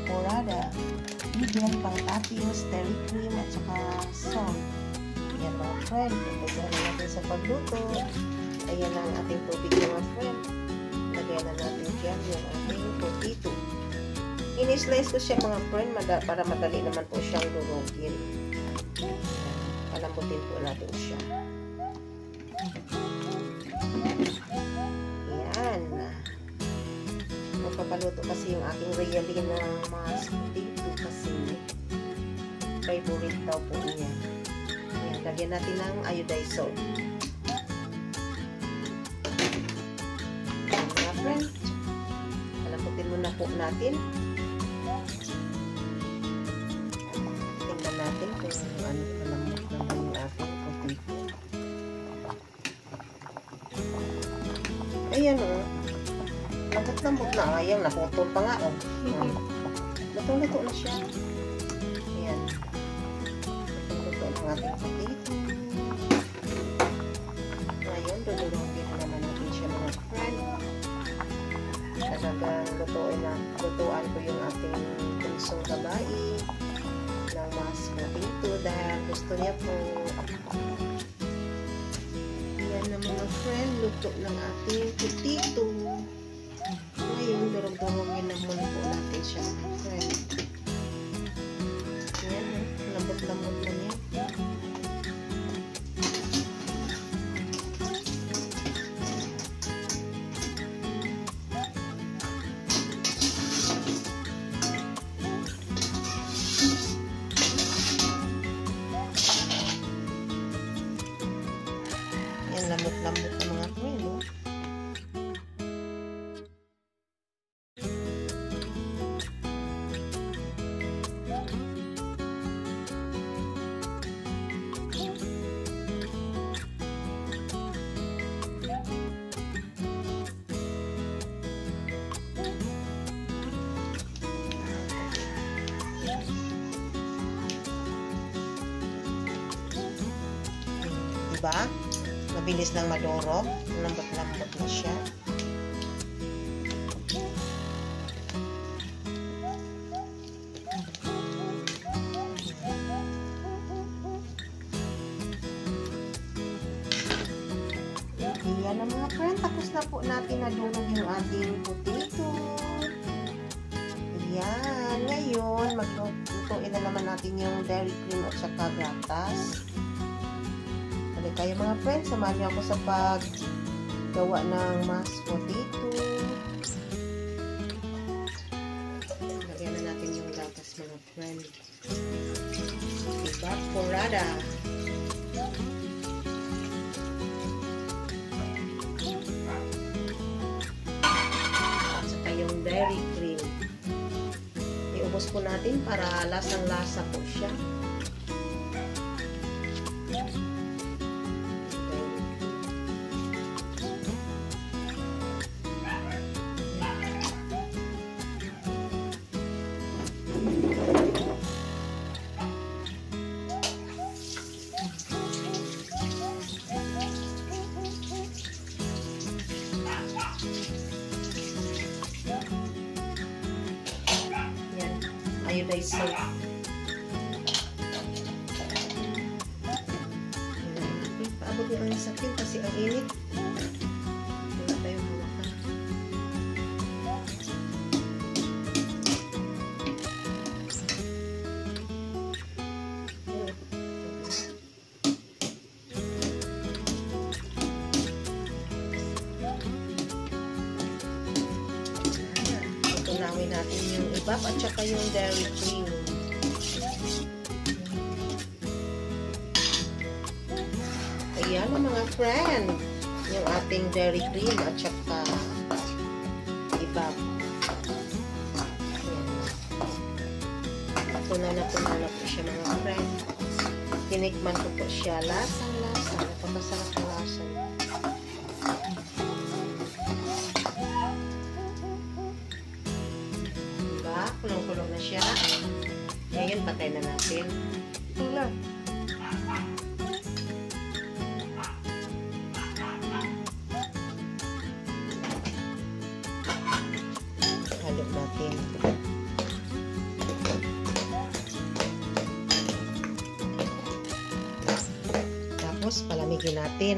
Evaporada, medium pang tapio's, dairy cream, at saka salt. Yan mga friend, lagyan na natin sa pagluto. Ayan na ang ating tubig mga friend. Lagyan na natin dyan yung ating potato. Ini-slice ko siya mga friend para madali naman po siyang durugin. Palambutin po natin siya. Ayan. Magpapaluto kasi yung aking realin na mashed potato kasi favorite daw po niya. Ayan, lagyan natin ng iodized salt. Ayan mga friend. Palambutin muna po natin. Tingnan natin kung ano palambot naman yung ating potato. Ayan o. Lambot-lambot na. Ayan, naputol pa nga o. Luto-luto na siya. Ayan. Luto-luto ng ating potato. Ngayon, dudurugin na naman natin siya mga friend. Talagang lutuan ko yung ating punsong babae ng mashed potato dahil gusto niya po. Yan na mga friend, luto ng ating potato. Ngayon, durog-durogin na muna po natin siya mga friend. Yan, lambot-lambot na niya. Lambot-lambot na mga friend, oh. Diba? Mabilis lang madurog. Lambot-lambot na siya. Ayan na mga friend. Tapos na po natin nadurog yung ating potato. Ayan. Ngayon, maglutuin na naman natin yung dairy cream at saka gatas. Kaya mga friends, samahan niyo ako sa paggawa ng mashed potato. Lagyan na natin yung gatas mga friend. Evaporada. At saka yung dairy cream. Iubos po natin para lasang-lasa po siya. Iodized salt. Paabot nyo ang sakit kasi ang init. Wala tayong hawakan. Tunawin natin yung evap at saka yung dairy cream. Ayan na mga friend, yung ating dairy cream at saka evap. Tunaw na po siya mga friend. Tinikman ko po siya. Lasang-lasa. Napakasarap ang lasa niya. Diba? Kulong-kulong na siya. Ngayon, patay na natin. Tingnan. Halo natin. tinigin natin.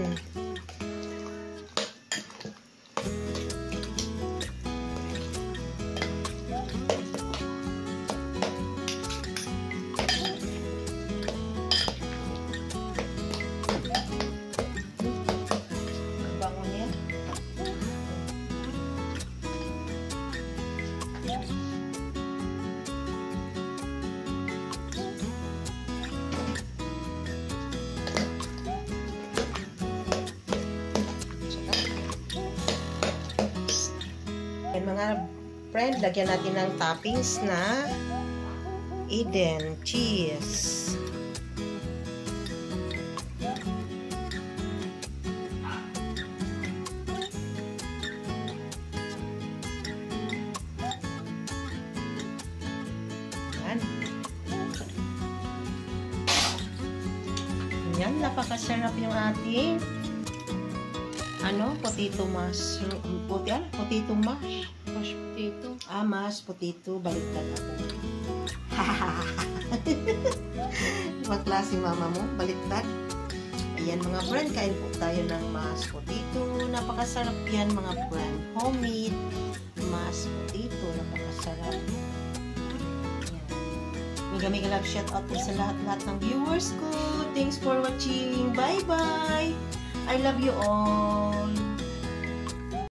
And mga friend, lagyan natin ng toppings na Eden cheese. Yan, napakasarap yung ating potato mash. Potato mash. Mashed potato. Mashed potato. Baliktad ako. Ibang klase mama mo. Baliktad. Ayan mga friend, kain po tayo ng mashed potato. Napakasarap yan mga friend. Homemade mashed potato. Napakasarap. Mega love shout out po sa lahat-lahat ng viewers ko. Thanks for watching. Bye-bye. I love you all.